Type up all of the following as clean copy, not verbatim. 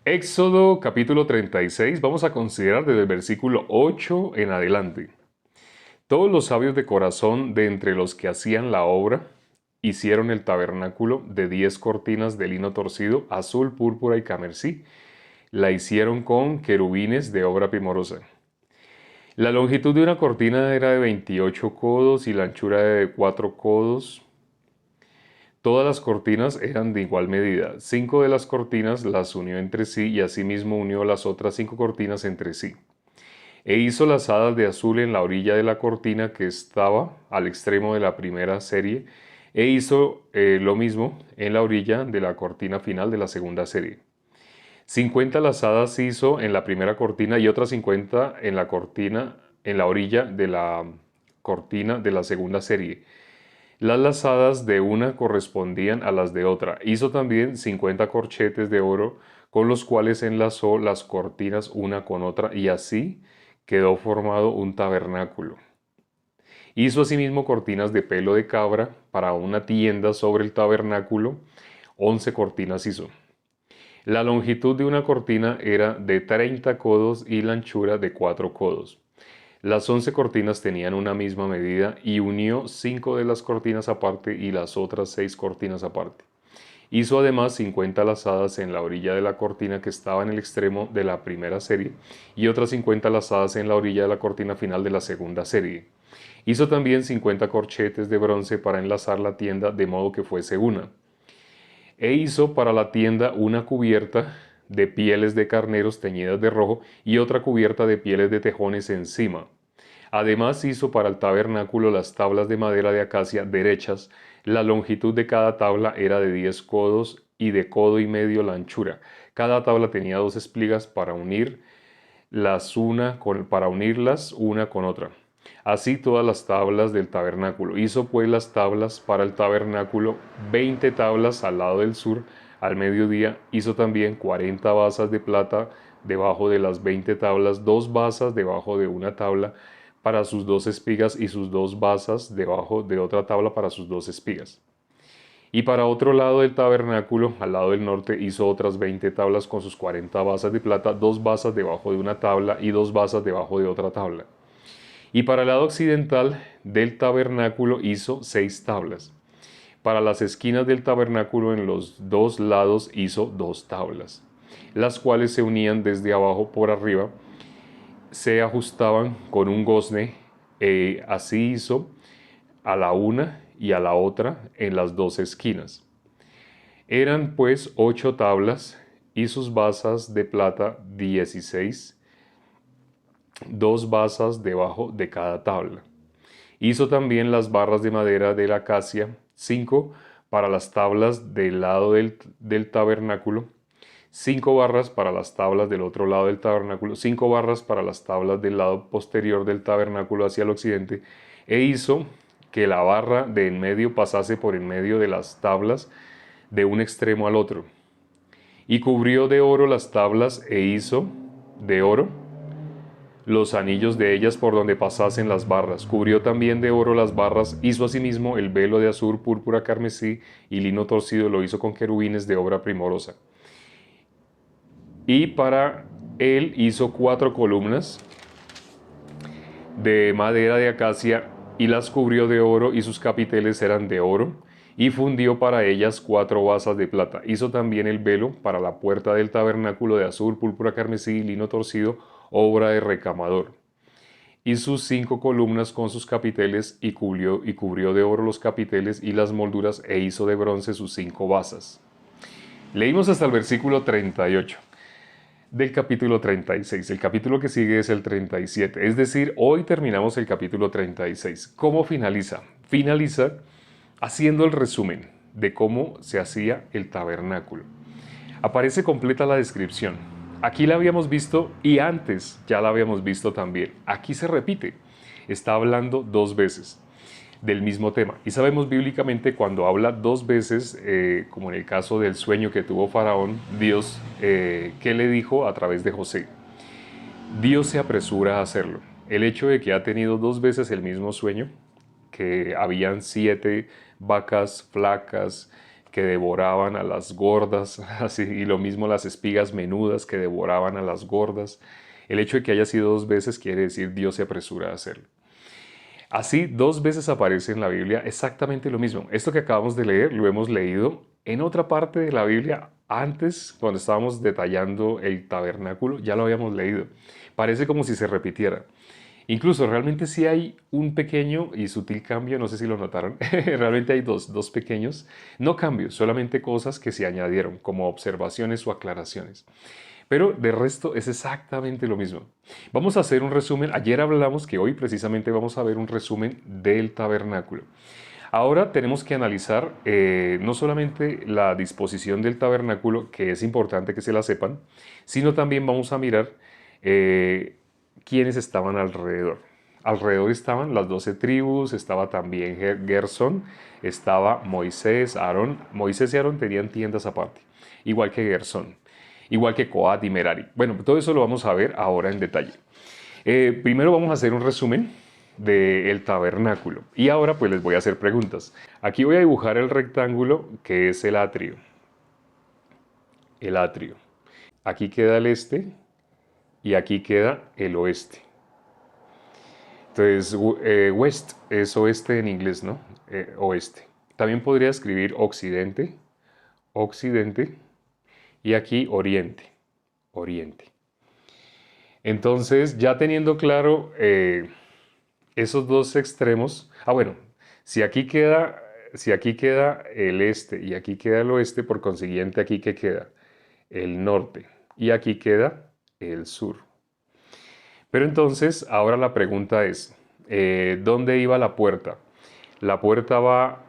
Éxodo capítulo 36, vamos a considerar desde el versículo 8 en adelante. Todos los sabios de corazón de entre los que hacían la obra hicieron el tabernáculo de 10 cortinas de lino torcido, azul, púrpura y camercí. La hicieron con querubines de obra primorosa. La longitud de una cortina era de 28 codos y la anchura de 4 codos. Todas las cortinas eran de igual medida. 5 de las cortinas las unió entre sí y asimismo unió las otras 5 cortinas entre sí. E hizo las hadas de azul en la orilla de la cortina que estaba al extremo de la primera serie, e hizo lo mismo en la orilla de la cortina final de la segunda serie. 50 lazadas hizo en la primera cortina y otras 50 en la cortina en la orilla de la cortina de la segunda serie. Las lazadas de una correspondían a las de otra. Hizo también 50 corchetes de oro con los cuales enlazó las cortinas una con otra y así quedó formado un tabernáculo. Hizo asimismo cortinas de pelo de cabra para una tienda sobre el tabernáculo. 11 cortinas hizo. La longitud de una cortina era de 30 codos y la anchura de 4 codos. Las 11 cortinas tenían una misma medida y unió 5 de las cortinas aparte y las otras 6 cortinas aparte. Hizo además 50 lazadas en la orilla de la cortina que estaba en el extremo de la primera serie y otras 50 lazadas en la orilla de la cortina final de la segunda serie. Hizo también 50 corchetes de bronce para enlazar la tienda de modo que fuese una. E hizo para la tienda una cubierta de pieles de carneros teñidas de rojo y otra cubierta de pieles de tejones encima. Además hizo para el tabernáculo las tablas de madera de acacia derechas. La longitud de cada tabla era de 10 codos y de codo y medio la anchura. Cada tabla tenía 2 espigas para unirlas una con otra. Así todas las tablas del tabernáculo. Hizo pues las tablas para el tabernáculo, 20 tablas al lado del sur, al mediodía. Hizo también 40 basas de plata debajo de las 20 tablas, 2 basas debajo de una tabla para sus 2 espigas y sus 2 basas debajo de otra tabla para sus 2 espigas. Y para otro lado del tabernáculo, al lado del norte, hizo otras 20 tablas con sus 40 basas de plata, 2 basas debajo de una tabla y 2 basas debajo de otra tabla. Y para el lado occidental del tabernáculo hizo 6 tablas. Para las esquinas del tabernáculo en los 2 lados hizo 2 tablas, las cuales se unían desde abajo por arriba, se ajustaban con un gozne, así hizo a la una y a la otra en las 2 esquinas. Eran pues 8 tablas y sus basas de plata 16, 2 basas debajo de cada tabla. Hizo también las barras de madera de la acacia, 5 para las tablas del lado del tabernáculo, 5 barras para las tablas del otro lado del tabernáculo, 5 barras para las tablas del lado posterior del tabernáculo hacia el occidente, e hizo que la barra de en medio pasase por en medio de las tablas de un extremo al otro. Y cubrió de oro las tablas e hizo de oro los anillos de ellas por donde pasasen las barras. Cubrió también de oro las barras. Hizo asimismo el velo de azur, púrpura, carmesí y lino torcido. Lo hizo con querubines de obra primorosa. Y para él hizo 4 columnas de madera de acacia y las cubrió de oro y sus capiteles eran de oro. Y fundió para ellas 4 basas de plata. Hizo también el velo para la puerta del tabernáculo de azul, púrpura, carmesí y lino torcido, obra de recamador. Y sus 5 columnas con sus capiteles y cubrió de oro los capiteles y las molduras e hizo de bronce sus 5 basas. Leímos hasta el versículo 38 del capítulo 36. El capítulo que sigue es el 37. Es decir, hoy terminamos el capítulo 36. ¿Cómo finaliza? Finaliza haciendo el resumen de cómo se hacía el tabernáculo. Aparece completa la descripción. Aquí la habíamos visto y antes ya la habíamos visto también. Aquí se repite. Está hablando 2 veces del mismo tema. Y sabemos bíblicamente cuando habla 2 veces, como en el caso del sueño que tuvo Faraón, Dios, ¿qué le dijo a través de José? Dios se apresura a hacerlo. El hecho de que ha tenido 2 veces el mismo sueño, que habían 7 vacas flacas que devoraban a las gordas, así, y lo mismo las espigas menudas que devoraban a las gordas. El hecho de que haya sido 2 veces quiere decir Dios se apresura a hacerlo. Así, 2 veces aparece en la Biblia exactamente lo mismo. Esto que acabamos de leer lo hemos leído en otra parte de la Biblia antes, cuando estábamos detallando el tabernáculo, ya lo habíamos leído. Parece como si se repitiera. Incluso realmente sí hay un pequeño y sutil cambio, no sé si lo notaron, realmente hay dos pequeños, no cambios, solamente cosas que se añadieron como observaciones o aclaraciones. Pero de resto es exactamente lo mismo. Vamos a hacer un resumen. Ayer hablamos que hoy precisamente vamos a ver un resumen del tabernáculo. Ahora tenemos que analizar no solamente la disposición del tabernáculo, que es importante que se la sepan, sino también vamos a mirar eh, quiénes estaban alrededor. Alrededor estaban las 12 tribus, estaba también Gersón, estaba Moisés, Aarón. Moisés y Aarón tenían tiendas aparte, igual que Gersón, igual que Coat y Merari. Bueno, todo eso lo vamos a ver ahora en detalle. Primero vamos a hacer un resumen del tabernáculo. Y ahora pues les voy a hacer preguntas. Aquí voy a dibujar el rectángulo que es el atrio. El atrio. Aquí queda el este y aquí queda el oeste. Entonces, west es oeste en inglés, ¿no? Oeste. También podría escribir occidente, occidente, y aquí oriente, oriente. Entonces, ya teniendo claro esos dos extremos, bueno, si aquí queda, si aquí queda el este y aquí queda el oeste, por consiguiente aquí que queda el norte y aquí queda el sur. Pero entonces, ahora la pregunta es, ¿dónde iba la puerta? La puerta va,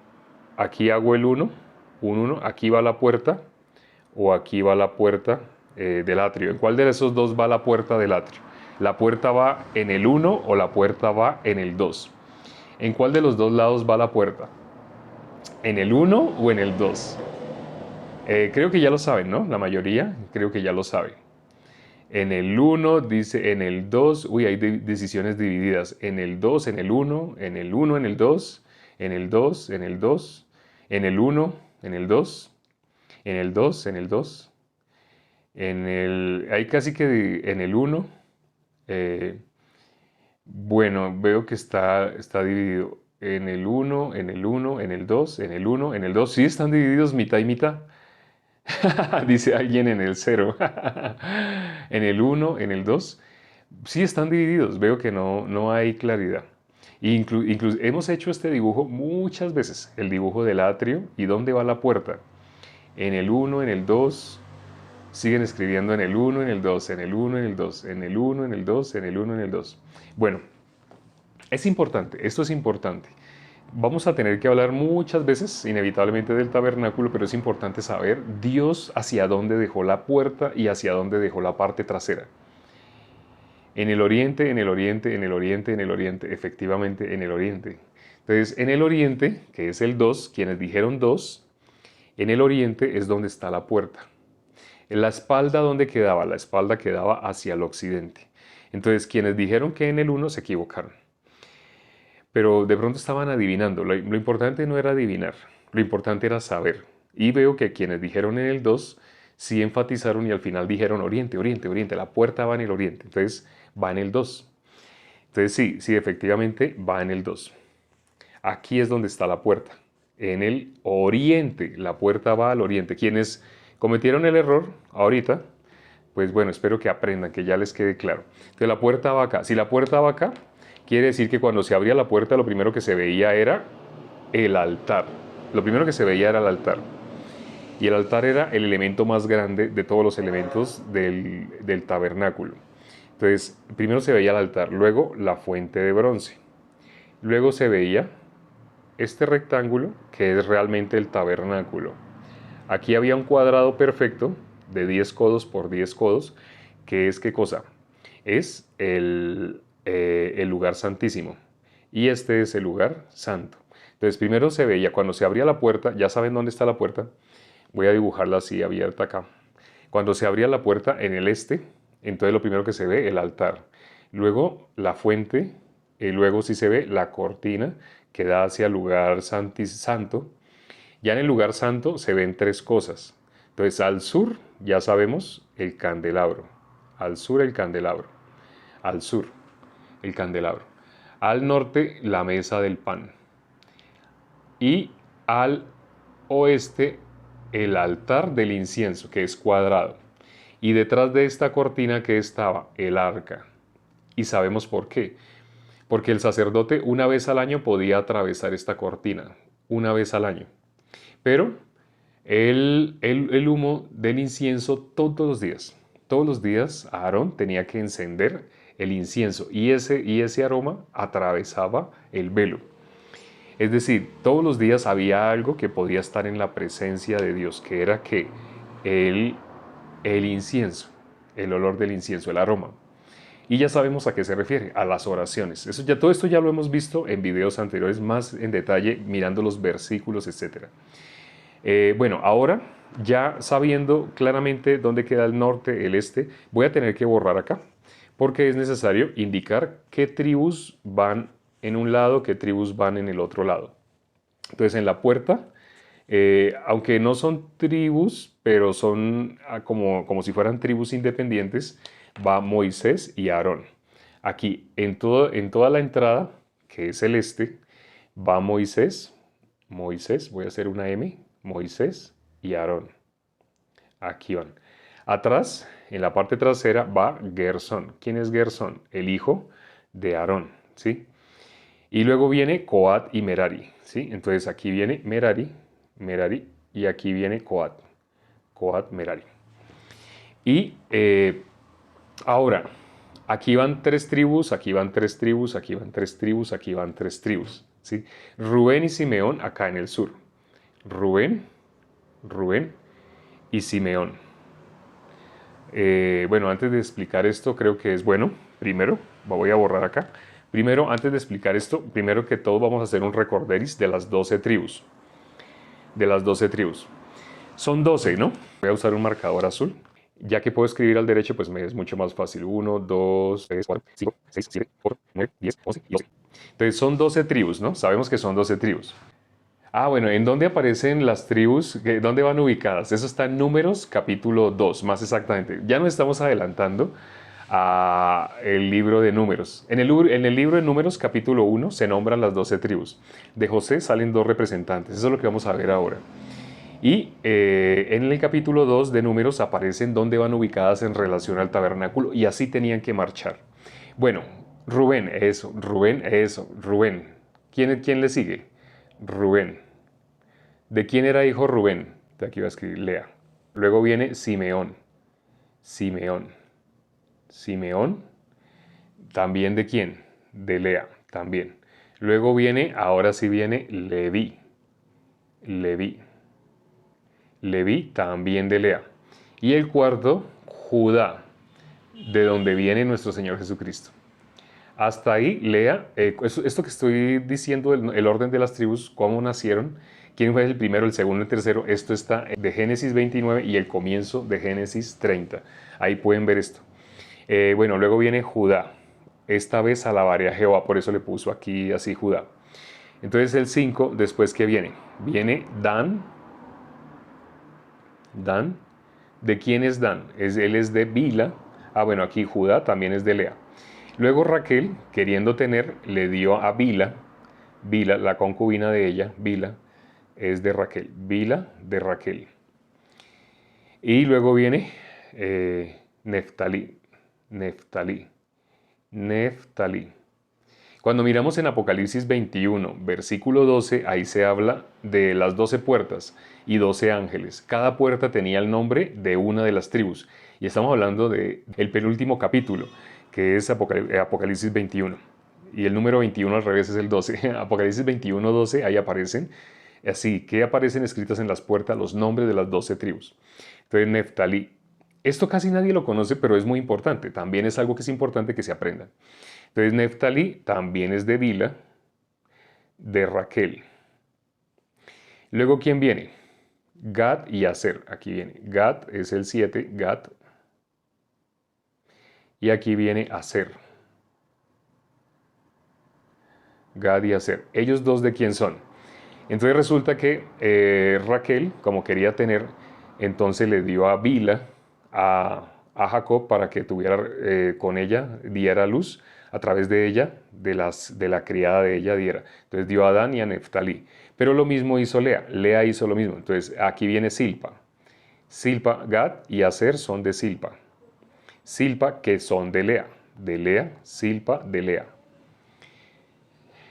aquí hago el 1, un 1, aquí va la puerta, o aquí va la puerta del atrio. ¿En cuál de esos dos va la puerta del atrio? ¿La puerta va en el 1 o la puerta va en el 2? ¿En cuál de los dos lados va la puerta? ¿En el 1 o en el 2? Creo que ya lo saben, ¿no? La mayoría creo que ya lo saben. En el 1 dice, en el 2, uy, hay decisiones divididas. En el 2, en el 1, en el 1, en el 2, en el 2, en el 2, en el 1, en el 2, en el 2, en el 2, hay casi que en el 1. Bueno, veo que está dividido en el 1, en el 1, en el 2, en el 1, en el 2. Sí, están divididos mitad y mitad. Dice alguien en el 0. En el 1, en el 2. Sí, están divididos. Veo que no hay claridad. Incluso hemos hecho este dibujo muchas veces. El dibujo del atrio. ¿Y dónde va la puerta? En el 1, en el 2. Siguen escribiendo en el 1, en el 2, en el 1, en el 2, en el 1, en el 2, en el 1, en el 2. Bueno, es importante, esto es importante. Vamos a tener que hablar muchas veces, inevitablemente, del tabernáculo, pero es importante saber Dios hacia dónde dejó la puerta y hacia dónde dejó la parte trasera. En el oriente, en el oriente, en el oriente, en el oriente, efectivamente en el oriente. Entonces, en el oriente, que es el 2, quienes dijeron 2, en el oriente es donde está la puerta. En la espalda, ¿dónde quedaba? La espalda quedaba hacia el occidente. Entonces, quienes dijeron que en el 1 se equivocaron. Pero de pronto estaban adivinando. Lo importante no era adivinar, lo importante era saber. Y veo que quienes dijeron en el 2 sí enfatizaron y al final dijeron oriente, oriente, oriente. La puerta va en el oriente, entonces va en el 2. Entonces sí, efectivamente va en el 2. Aquí es donde está la puerta, en el oriente. La puerta va al oriente. Quienes cometieron el error ahorita, pues bueno, espero que aprendan, que ya les quede claro. Entonces la puerta va acá. Si la puerta va acá, quiere decir que cuando se abría la puerta lo primero que se veía era el altar. Lo primero que se veía era el altar. Y el altar era el elemento más grande de todos los elementos del tabernáculo. Entonces, primero se veía el altar, luego la fuente de bronce. Luego se veía este rectángulo, que es realmente el tabernáculo. Aquí había un cuadrado perfecto de 10 codos por 10 codos, que es ¿qué cosa? Es el lugar santísimo. Y este es el lugar santo. Entonces primero se veía, cuando se abría la puerta, ya saben dónde está la puerta, voy a dibujarla así abierta acá. Cuando se abría la puerta en el este, entonces lo primero que se ve, el altar. Luego la fuente, y luego sí se ve la cortina que da hacia el lugar santo. Ya en el lugar santo se ven tres cosas. Entonces al sur ya sabemos el candelabro. Al sur el candelabro. Al sur el candelabro. Al norte la mesa del pan. Y al oeste el altar del incienso, que es cuadrado. Y detrás de esta cortina que estaba el arca. Y sabemos por qué. Porque el sacerdote una vez al año podía atravesar esta cortina. Una vez al año. Pero el humo del incienso todos los días Aarón tenía que encender el incienso y ese aroma atravesaba el velo. Es decir, todos los días había algo que podía estar en la presencia de Dios, que era que el, el incienso, el olor del incienso, el aroma. Y ya sabemos a qué se refiere, a las oraciones. Todo esto ya lo hemos visto en videos anteriores, más en detalle, mirando los versículos, etc. Bueno, ahora ya sabiendo claramente dónde queda el norte, el este, voy a tener que borrar acá, porque es necesario indicar qué tribus van en un lado, qué tribus van en el otro lado. Entonces en la puerta, aunque no son tribus, pero son como si fueran tribus independientes, va Moisés y Aarón. Aquí en toda la entrada, que es el este, va Moisés, voy a hacer una M, Moisés y Aarón. Aquí van. Atrás, en la parte trasera, va Gersón. ¿Quién es Gersón? El hijo de Aarón, ¿sí? Y luego viene Coat y Merari, ¿sí? Entonces aquí viene Merari, y aquí viene Coat, Merari. Y ahora, aquí van tres tribus, aquí van tres tribus, aquí van tres tribus, aquí van tres tribus, ¿sí? Rubén y Simeón acá en el sur. Rubén y Simeón. Bueno, antes de explicar esto, creo que es bueno, primero, voy a borrar acá. Primero, antes de explicar esto, primero que todo vamos a hacer un recorderis de las 12 tribus. De las 12 tribus. Son 12, ¿no? Voy a usar un marcador azul. Ya que puedo escribir al derecho, pues me es mucho más fácil. 1, 2, 3, 4, 5, 6, 7, 8, 9, 10, 11 y 12. Entonces son 12 tribus, ¿no? Sabemos que son 12 tribus. Ah, bueno, ¿en dónde aparecen las tribus? ¿Dónde van ubicadas? Eso está en Números capítulo 2, más exactamente. Ya nos estamos adelantando a el libro de Números. En el libro de Números capítulo 1 se nombran las 12 tribus. De José salen dos representantes. Eso es lo que vamos a ver ahora. Y en el capítulo 2 de Números aparecen dónde van ubicadas en relación al tabernáculo y así tenían que marchar. Bueno, Rubén, eso, Rubén. ¿Quién le sigue? Rubén. ¿De quién era hijo Rubén? De aquí va a escribir Lea. Luego viene Simeón. Simeón. Simeón. ¿También de quién? De Lea. También. Luego viene, ahora sí viene Leví. Leví. Leví también de Lea. Y el cuarto, Judá, de donde viene nuestro Señor Jesucristo. Hasta ahí, Lea, esto que estoy diciendo, el orden de las tribus, cómo nacieron, quién fue el primero, el segundo, el tercero, esto está de Génesis 29 y el comienzo de Génesis 30. Ahí pueden ver esto. Bueno, luego viene Judá. Esta vez alabaré a Jehová, por eso le puso aquí así Judá. Entonces el 5, después que viene, viene Dan. Dan. ¿De quién es Dan? Él es de Bila. Ah, bueno, aquí Judá también es de Lea. Luego Raquel, queriendo tener, le dio a Bila. Bila, la concubina de ella, Bila, es de Raquel. Bila de Raquel. Y luego viene Neftalí. Neftalí. Neftalí. Cuando miramos en Apocalipsis 21, versículo 12, ahí se habla de las 12 puertas y 12 ángeles. Cada puerta tenía el nombre de una de las tribus. Y estamos hablando del penúltimo capítulo, que es Apocalipsis 21. Y el número 21 al revés es el 12. Apocalipsis 21, 12, ahí aparecen. Así que aparecen escritas en las puertas los nombres de las 12 tribus. Entonces, Neftalí. Esto casi nadie lo conoce, pero es muy importante. También es algo que es importante que se aprenda. Entonces Neftalí también es de Bila, de Raquel. Luego, ¿quién viene? Gad y Aser. Aquí viene. Gad es el 7, Gad. Y aquí viene Aser. Gad y Aser. ¿Ellos dos de quién son? Entonces resulta que Raquel, como quería tener, entonces le dio a Bila, a Jacob, para que tuviera con ella, diera luz, a través de ella, de la criada de ella diera. Entonces dio a Dan y a Neftalí. Pero lo mismo hizo Lea. Lea hizo lo mismo. Entonces aquí viene Silpa. Silpa, Gad y Aser son de Silpa. Silpa, que son de Lea. De Lea, Silpa, de Lea.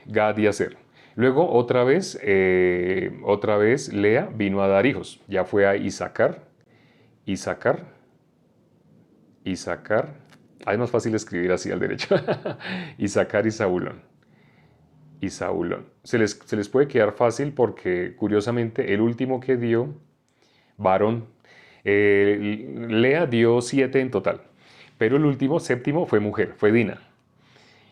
Gad y Aser. Luego otra vez Lea vino a dar hijos. Ya fue a Isaacar. Isaacar. Es más fácil escribir así al derecho. Isaacar y Zabulón. Y Zabulón. Se les puede quedar fácil porque, curiosamente, el último que dio, varón, Lea dio 7 en total. Pero el último, séptimo, fue mujer, fue Dina.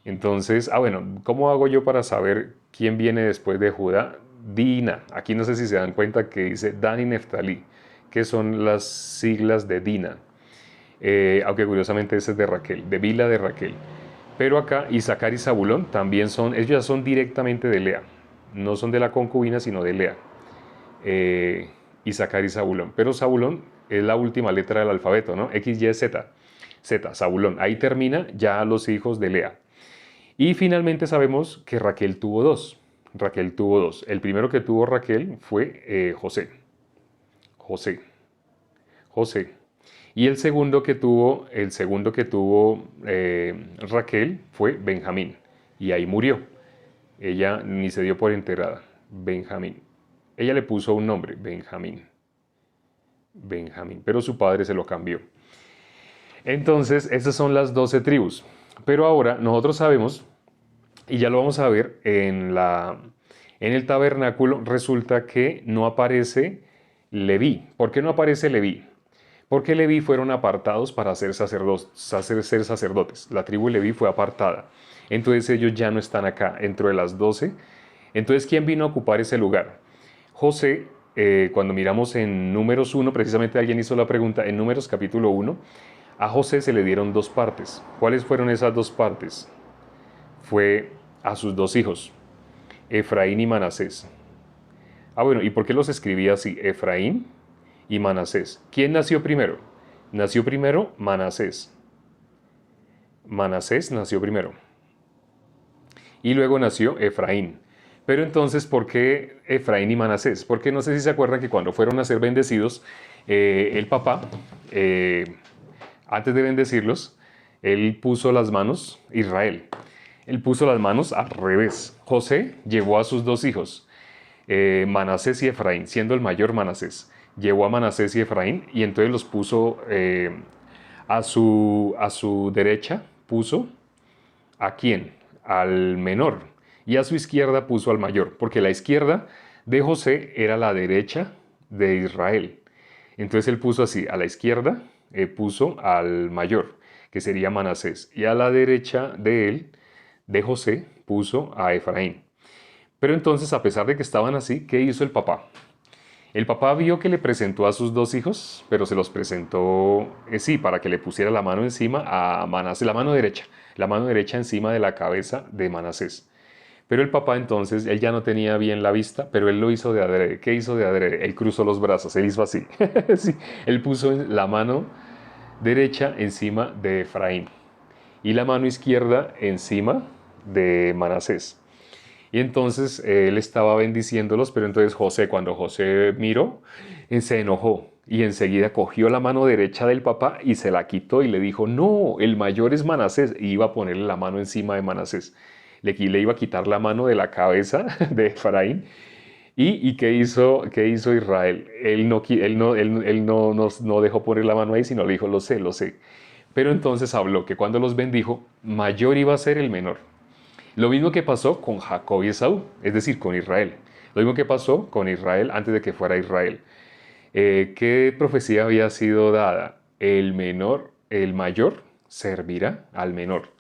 Entonces, bueno, ¿cómo hago yo para saber quién viene después de Judá? Dina. Aquí no sé si se dan cuenta que dice Dan y Neftalí, que son las siglas de Dina. Aunque curiosamente ese es de Raquel, de Bila de Raquel. Pero acá Isaacar y Zabulón también son, ellos ya son directamente de Lea. No son de la concubina, sino de Lea. Isaacar y Zabulón. Pero Zabulón es la última letra del alfabeto, ¿no? X, Y, Z. Z, Zabulón. Ahí termina ya los hijos de Lea. Y finalmente sabemos que Raquel tuvo dos. Raquel tuvo dos. El primero que tuvo Raquel fue José. José. Y el segundo que tuvo Raquel fue Benjamín. Y ahí murió. Ella ni se dio por enterrada. Benjamín. Ella le puso un nombre, Benjamín. Benjamín. Pero su padre se lo cambió. Entonces, estas son las 12 tribus. Pero ahora nosotros sabemos, y ya lo vamos a ver en el tabernáculo, resulta que no aparece Leví. ¿Por qué no aparece Leví? Porque Leví fueron apartados para ser sacerdotes. La tribu de Leví fue apartada. Entonces ellos ya no están acá, dentro de las 12. Entonces, ¿quién vino a ocupar ese lugar? José, cuando miramos en Números 1, precisamente alguien hizo la pregunta, en Números capítulo 1, a José se le dieron dos partes. ¿Cuáles fueron esas dos partes? Fue a sus dos hijos, Efraín y Manasés. Bueno, ¿y por qué los escribí así? Efraín y Manasés. ¿Quién nació primero? Nació primero Manasés. Manasés nació primero. Y luego nació Efraín. Pero entonces, ¿por qué Efraín y Manasés? Porque no sé si se acuerdan que cuando fueron a ser bendecidos, el papá, antes de bendecirlos, él puso las manos, Israel, él puso las manos al revés. José llevó a sus dos hijos, Manasés y Efraín, siendo el mayor Manasés. Llevó a Manasés y Efraín y entonces los puso a su derecha, puso ¿a quién? Al menor. Y a su izquierda puso al mayor, porque la izquierda de José era la derecha de Israel. Entonces él puso así, a la izquierda puso al mayor, que sería Manasés, y a la derecha de él, de José, puso a Efraín. Pero entonces, a pesar de que estaban así, ¿qué hizo el papá? El papá vio que le presentó a sus dos hijos, pero se los presentó, sí, para que le pusiera la mano encima a Manasés, la mano derecha encima de la cabeza de Manasés. Pero el papá entonces, él ya no tenía bien la vista, pero él lo hizo de adrede. ¿Qué hizo de adrede? Él cruzó los brazos, él hizo así. Sí, él puso la mano derecha encima de Efraín y la mano izquierda encima de Manasés. Y entonces él estaba bendiciéndolos, pero entonces José, cuando José miró, se enojó y enseguida cogió la mano derecha del papá y se la quitó y le dijo, no, el mayor es Manasés, y iba a ponerle la mano encima de Manasés. Le iba a quitar la mano de la cabeza de Efraín. ¿Y qué hizo Israel? Él no dejó poner la mano ahí, sino le dijo, lo sé, lo sé. Pero entonces habló que cuando los bendijo, mayor iba a ser el menor. Lo mismo que pasó con Jacob y Esaú, es decir, con Israel. Lo mismo que pasó con Israel antes de que fuera Israel. ¿Qué profecía había sido dada? El mayor servirá al menor.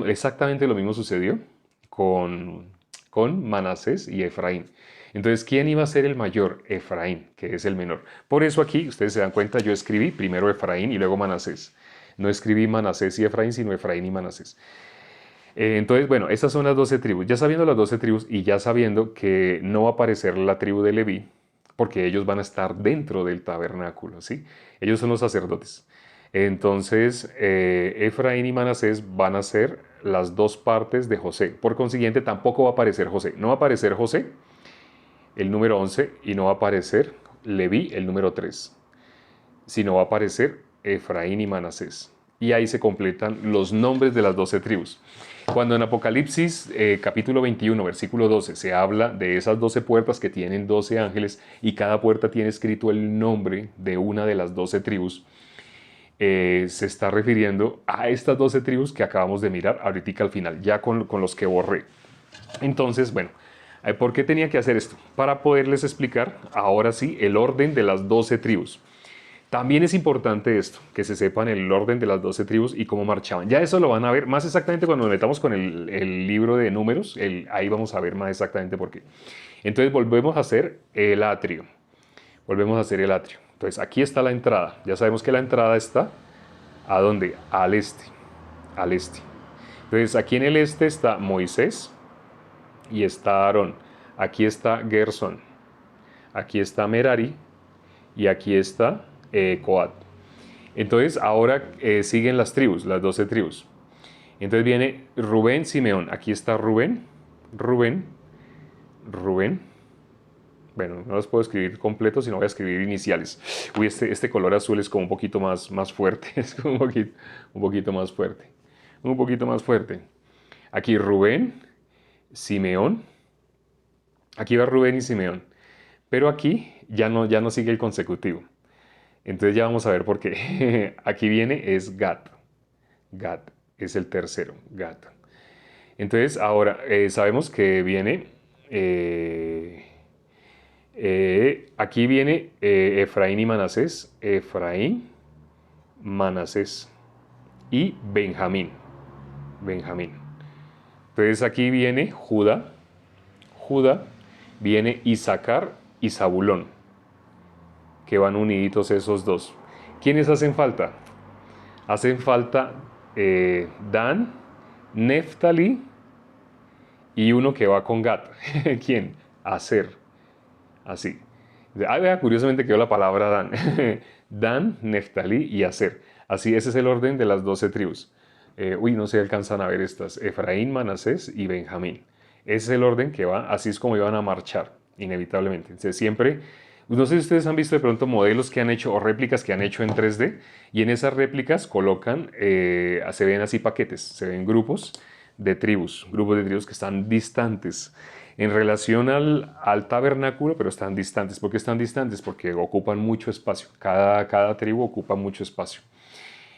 Exactamente lo mismo sucedió con Manasés y Efraín. Entonces, ¿quién iba a ser el mayor? Efraín, que es el menor. Por eso aquí, ustedes se dan cuenta, yo escribí primero Efraín y luego Manasés. No escribí Manasés y Efraín, sino Efraín y Manasés. Entonces, bueno, estas son las 12 tribus. Ya sabiendo las 12 tribus y ya sabiendo que no va a aparecer la tribu de Leví, porque ellos van a estar dentro del tabernáculo, ¿sí? Ellos son los sacerdotes. Entonces, Efraín y Manasés van a ser las dos partes de José. Por consiguiente, tampoco va a aparecer José. No va a aparecer José, el número 11, y no va a aparecer Leví, el número 3, sino va a aparecer Efraín y Manasés. Y ahí se completan los nombres de las 12 tribus. Cuando en Apocalipsis capítulo 21, versículo 12, se habla de esas 12 puertas que tienen 12 ángeles y cada puerta tiene escrito el nombre de una de las 12 tribus, se está refiriendo a estas 12 tribus que acabamos de mirar ahorita al final, ya con los que borré. Entonces, bueno, ¿por qué tenía que hacer esto? Para poderles explicar ahora sí el orden de las 12 tribus. También es importante esto, que se sepan el orden de las 12 tribus y cómo marchaban. Ya eso lo van a ver más exactamente cuando nos metamos con el libro de números. Ahí vamos a ver más exactamente por qué. Entonces volvemos a hacer el atrio. Volvemos a hacer el atrio. Entonces aquí está la entrada. Ya sabemos que la entrada está ¿a dónde? Al este. Al este. Entonces aquí en el este está Moisés y está Aarón. Aquí está Gersón. Aquí está Merari y aquí está Coat. Entonces ahora siguen las tribus, las 12 tribus. Entonces viene Rubén, Simeón. Aquí está Rubén, Rubén, Rubén. Bueno, no los puedo escribir completos, sino voy a escribir iniciales. Uy, este color azul es como un poquito más fuerte. Es como un poquito más fuerte. Un poquito más fuerte. Aquí Rubén, Simeón. Aquí va Rubén y Simeón. Pero aquí ya no sigue el consecutivo. Entonces ya vamos a ver por qué. Aquí viene es Gad. Gad es el tercero, Gad. Entonces ahora sabemos que viene, aquí viene Efraín y Manasés, Efraín, Manasés y Benjamín, Benjamín. Entonces aquí viene Judá, Judá, viene Isaacar y Zabulón, que van uniditos esos dos. ¿Quiénes hacen falta? Hacen falta Dan, Neftali y uno que va con Gad. ¿Quién? Aser. Así. Ah, vea, curiosamente quedó la palabra Dan. Dan, Neftali y Aser. Así, ese es el orden de las 12 tribus. Uy, no se alcanzan a ver estas. Efraín, Manasés y Benjamín. Ese es el orden que va, así es como iban a marchar, inevitablemente. Entonces, siempre, no sé si ustedes han visto de pronto modelos que han hecho o réplicas que han hecho en 3D y en esas réplicas colocan, se ven así paquetes, se ven grupos de tribus que están distantes en relación al tabernáculo, pero están distantes. ¿Por qué están distantes? Porque ocupan mucho espacio. Cada tribu ocupa mucho espacio.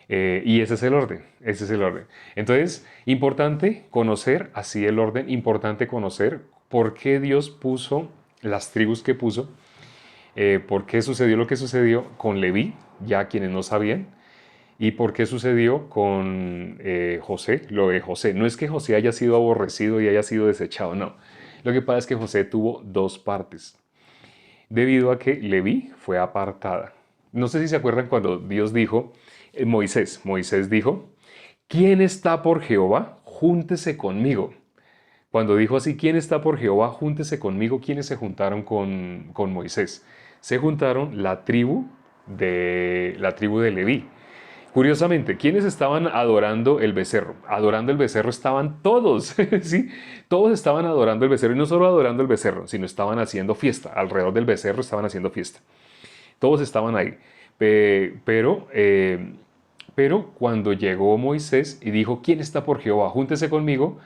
Y ese es el orden, ese es el orden. Entonces, importante conocer así el orden, importante conocer por qué Dios puso las tribus que puso, por qué sucedió lo que sucedió con Leví, ya quienes no sabían, y por qué sucedió con José, lo de José. No es que José haya sido aborrecido y haya sido desechado, no. Lo que pasa es que José tuvo dos partes, debido a que Leví fue apartada. No sé si se acuerdan cuando Dios dijo, Moisés dijo, ¿quién está por Jehová? Júntese conmigo. Cuando dijo así, ¿quién está por Jehová? Júntese conmigo. ¿Quiénes se juntaron con Moisés? Se juntaron la tribu de Leví. Curiosamente, ¿quiénes estaban adorando el becerro? Adorando el becerro estaban todos, ¿sí? Todos estaban adorando el becerro y no solo adorando el becerro, sino estaban haciendo fiesta. Alrededor del becerro estaban haciendo fiesta. Todos estaban ahí. Pero cuando llegó Moisés y dijo, ¿quién está por Jehová? Júntese conmigo.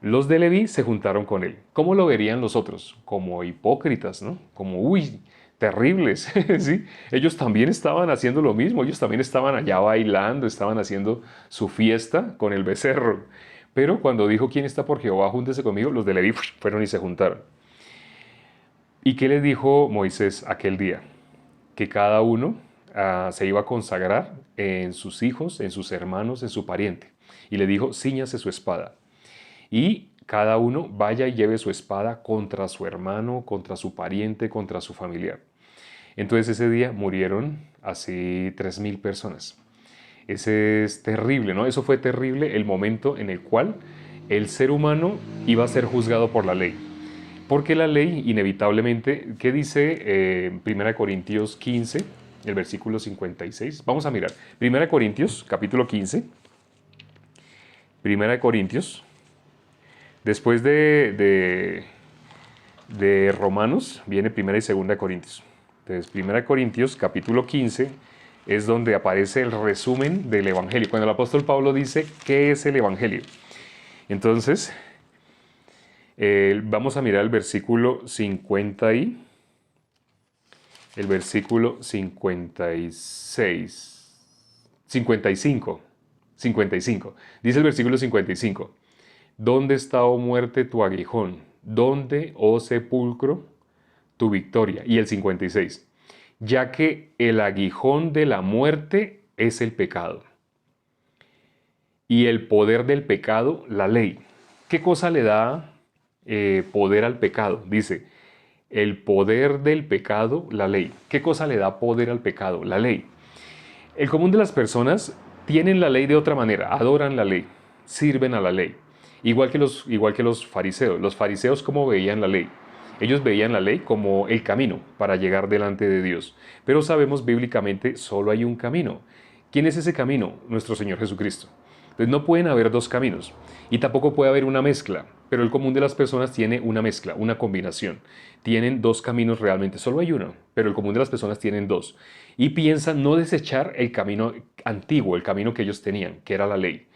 Los de Leví se juntaron con él. ¿Cómo lo verían los otros? Como hipócritas, ¿no? Como, uy, terribles, ¿sí? Ellos también estaban haciendo lo mismo. Ellos también estaban allá bailando, estaban haciendo su fiesta con el becerro. Pero cuando dijo, ¿quién está por Jehová? Júntese conmigo. Los de Leví fueron y se juntaron. ¿Y qué le dijo Moisés aquel día? Que cada uno se iba a consagrar en sus hijos, en sus hermanos, en su pariente. Y le dijo, cíñase su espada. Y cada uno vaya y lleve su espada contra su hermano, contra su pariente, contra su familiar. Entonces ese día murieron así 3.000 personas. Ese es terrible, ¿no? Eso fue terrible el momento en el cual el ser humano iba a ser juzgado por la ley. Porque la ley, inevitablemente, ¿qué dice 1 Corintios 15, el versículo 56? Vamos a mirar. 1 Corintios, capítulo 15. 1 Corintios. Después de Romanos, viene 1 y 2 Corintios. Entonces, 1 Corintios, capítulo 15, es donde aparece el resumen del Evangelio. Cuando el apóstol Pablo dice, ¿qué es el Evangelio? Entonces, vamos a mirar el versículo 50 y el versículo 55. Dice el versículo 55. ¿Dónde está, oh muerte, tu aguijón? ¿Dónde, oh sepulcro, tu victoria? Y el 56. Ya que el aguijón de la muerte es el pecado. Y el poder del pecado, la ley. ¿Qué cosa le da poder al pecado? Dice, el poder del pecado, la ley. ¿Qué cosa le da poder al pecado? La ley. El común de las personas tienen la ley de otra manera, adoran la ley, sirven a la ley. Igual que los fariseos. Los fariseos, ¿cómo veían la ley? Ellos veían la ley como el camino para llegar delante de Dios. Pero sabemos bíblicamente, solo hay un camino. ¿Quién es ese camino? Nuestro Señor Jesucristo. Entonces no pueden haber dos caminos y tampoco puede haber una mezcla, pero el común de las personas tiene una mezcla, una combinación. Tienen dos caminos realmente, solo hay uno, pero el común de las personas tienen dos. Y piensan no desechar el camino antiguo, el camino que ellos tenían, que era la ley.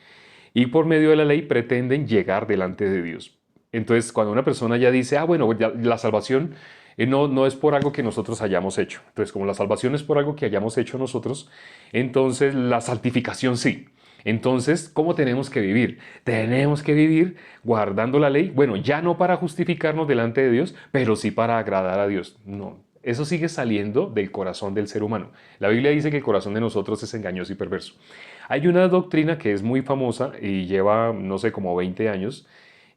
Y por medio de la ley pretenden llegar delante de Dios. Entonces cuando una persona ya dice, bueno, ya la salvación no es por algo que nosotros hayamos hecho. Entonces como la salvación es por algo que hayamos hecho nosotros, entonces la santificación sí. Entonces, ¿cómo tenemos que vivir? Tenemos que vivir guardando la ley. Bueno, ya no para justificarnos delante de Dios, pero sí para agradar a Dios. No, eso sigue saliendo del corazón del ser humano. La Biblia dice que el corazón de nosotros es engañoso y perverso. Hay una doctrina que es muy famosa y lleva, no sé, como 20 años.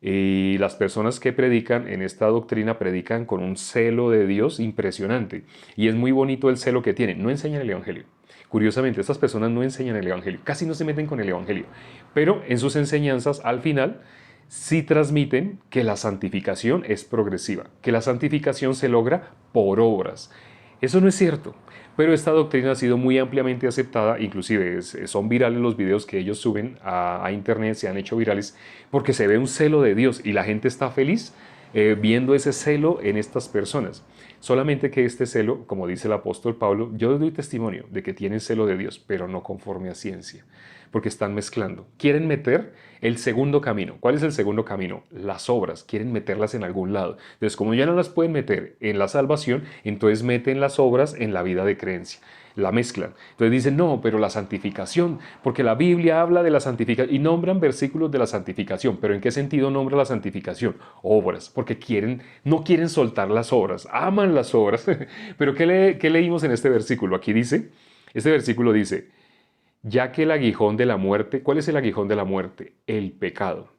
Y las personas que predican en esta doctrina predican con un celo de Dios impresionante. Y es muy bonito el celo que tienen. No enseñan el Evangelio. Curiosamente, estas personas no enseñan el Evangelio, casi no se meten con el Evangelio, pero en sus enseñanzas al final sí transmiten que la santificación es progresiva, que la santificación se logra por obras. Eso no es cierto, pero esta doctrina ha sido muy ampliamente aceptada, inclusive son virales los videos que ellos suben a internet, se han hecho virales, porque se ve un celo de Dios y la gente está feliz viendo ese celo en estas personas. Solamente que este celo, como dice el apóstol Pablo, yo doy testimonio de que tienen celo de Dios, pero no conforme a ciencia, porque están mezclando. Quieren meter el segundo camino. ¿Cuál es el segundo camino? Las obras. Quieren meterlas en algún lado. Entonces, como ya no las pueden meter en la salvación, entonces meten las obras en la vida de creencia. La mezclan. Entonces dicen, no, pero la santificación, porque la Biblia habla de la santificación y nombran versículos de la santificación. ¿Pero en qué sentido nombra la santificación? Obras, porque no quieren soltar las obras, aman las obras. Pero ¿qué leímos en este versículo? Aquí dice, este versículo dice, ya que el aguijón de la muerte, ¿cuál es el aguijón de la muerte? El pecado.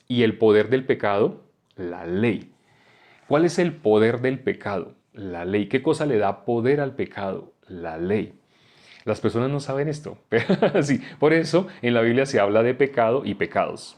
Y el poder del pecado, la ley. ¿Cuál es el poder del pecado? La ley. ¿Qué cosa le da poder al pecado? La ley. Las personas no saben esto. Sí, por eso en la Biblia se habla de pecado y pecados.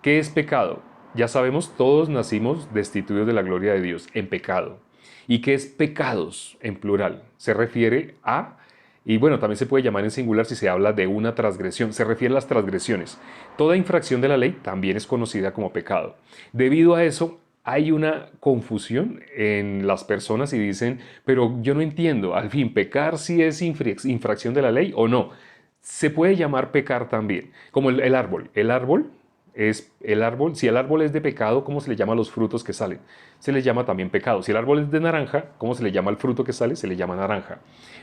¿Qué es pecado? Ya sabemos, todos nacimos destituidos de la gloria de Dios en pecado. ¿Y qué es pecados en plural? Se refiere a, y bueno, también se puede llamar en singular si se habla de una transgresión, se refiere a las transgresiones. Toda infracción de la ley también es conocida como pecado. Debido a eso, hay una confusión en las personas y dicen, pero yo no entiendo, al fin, ¿pecar si es infracción de la ley o no? Se puede llamar pecar también, como el árbol. Si el árbol es de pecado, ¿cómo se le llama a los frutos que salen? Se les llama también pecado. Si el árbol es de naranja, ¿cómo se le llama al fruto que sale? Se le llama naranja.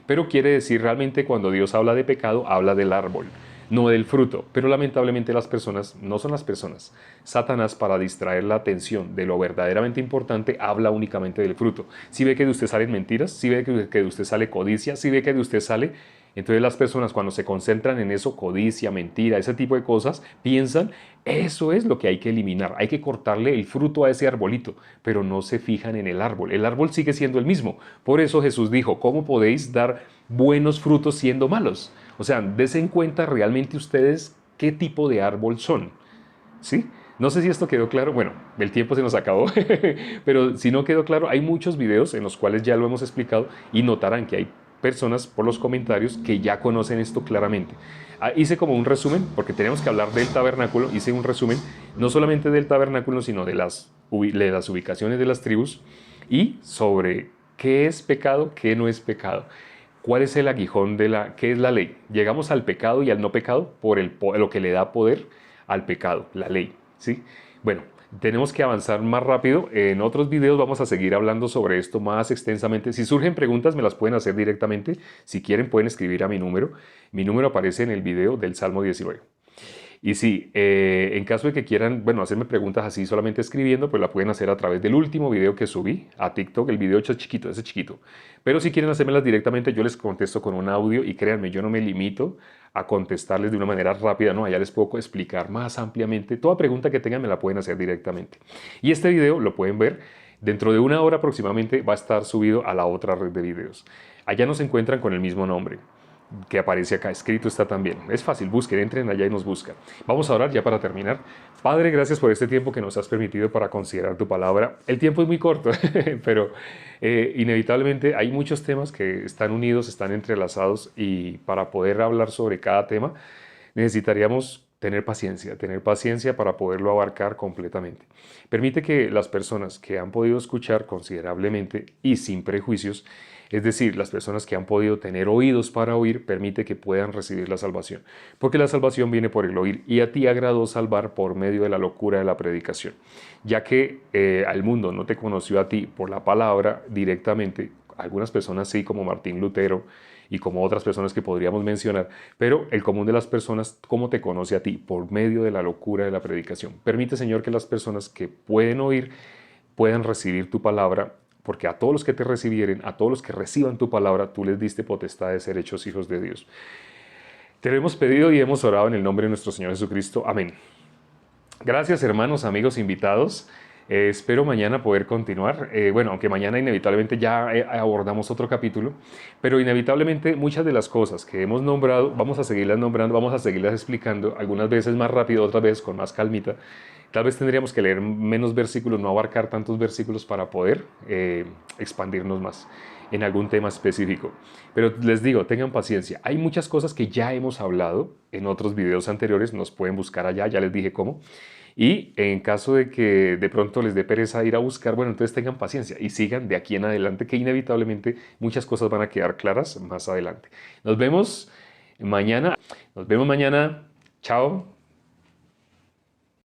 Pero quiere decir realmente cuando Dios habla de pecado, habla del árbol, no del fruto. Pero lamentablemente las personas no son las personas. Satanás, para distraer la atención de lo verdaderamente importante, habla únicamente del fruto. Si ve que de usted salen mentiras, si ve que de usted sale codicia, si ve que de usted sale... Entonces las personas cuando se concentran en eso, codicia, mentira, ese tipo de cosas, piensan, eso es lo que hay que eliminar, hay que cortarle el fruto a ese arbolito, pero no se fijan en el árbol. El árbol sigue siendo el mismo. Por eso Jesús dijo, ¿cómo podéis dar buenos frutos siendo malos? O sea, desen cuenta realmente ustedes qué tipo de árbol son. ¿Sí? No sé si esto quedó claro. Bueno, el tiempo se nos acabó, pero si no quedó claro, hay muchos videos en los cuales ya lo hemos explicado y notarán que hay personas por los comentarios que ya conocen esto claramente. Hice como un resumen, porque tenemos que hablar del tabernáculo, hice un resumen no solamente del tabernáculo, sino de las ubicaciones de las tribus y sobre qué es pecado, qué no es pecado. ¿Cuál es el aguijón de qué es la ley? Llegamos al pecado y al no pecado por lo que le da poder al pecado, la ley, ¿sí? Bueno, tenemos que avanzar más rápido. En otros videos vamos a seguir hablando sobre esto más extensamente. Si surgen preguntas, me las pueden hacer directamente. Si quieren, pueden escribir a mi número. Mi número aparece en el video del Salmo 19. Y sí, en caso de que quieran, bueno, hacerme preguntas así solamente escribiendo, pues la pueden hacer a través del último video que subí a TikTok. El video hecho es chiquito, ese chiquito. Pero si quieren hacérmelas directamente, yo les contesto con un audio y créanme, yo no me limito a contestarles de una manera rápida, ¿no? Allá les puedo explicar más ampliamente. Toda pregunta que tengan me la pueden hacer directamente. Y este video lo pueden ver dentro de una hora aproximadamente, va a estar subido a la otra red de videos. Allá nos encuentran con el mismo nombre que aparece acá, escrito está también. Es fácil, busquen, entren allá y nos buscan. Vamos a orar ya para terminar. Padre, gracias por este tiempo que nos has permitido para considerar tu palabra. El tiempo es muy corto, pero inevitablemente hay muchos temas que están unidos, están entrelazados y para poder hablar sobre cada tema necesitaríamos tener paciencia para poderlo abarcar completamente. Permite que las personas que han podido escuchar considerablemente y sin prejuicios, es decir, las personas que han podido tener oídos para oír, permite que puedan recibir la salvación. Porque la salvación viene por el oír y a ti agradó salvar por medio de la locura de la predicación. Ya que al mundo no te conoció a ti por la palabra directamente, algunas personas sí, como Martín Lutero y como otras personas que podríamos mencionar, pero el común de las personas, ¿cómo te conoce a ti? Por medio de la locura de la predicación. Permite, Señor, que las personas que pueden oír puedan recibir tu palabra, porque a todos los que te recibieren, a todos los que reciban tu palabra, tú les diste potestad de ser hechos hijos de Dios. Te lo hemos pedido y hemos orado en el nombre de nuestro Señor Jesucristo. Amén. Gracias, hermanos, amigos, invitados. Espero mañana poder continuar. Bueno, aunque mañana inevitablemente ya abordamos otro capítulo, pero inevitablemente muchas de las cosas que hemos nombrado, vamos a seguirlas nombrando, vamos a seguirlas explicando, algunas veces más rápido, otras veces con más calmita. Tal vez tendríamos que leer menos versículos, no abarcar tantos versículos para poder expandirnos más en algún tema específico. Pero les digo, tengan paciencia. Hay muchas cosas que ya hemos hablado en otros videos anteriores, nos pueden buscar allá, ya les dije cómo. Y en caso de que de pronto les dé pereza ir a buscar, bueno, entonces tengan paciencia y sigan de aquí en adelante, que inevitablemente muchas cosas van a quedar claras más adelante. Nos vemos mañana. Nos vemos mañana. Chao.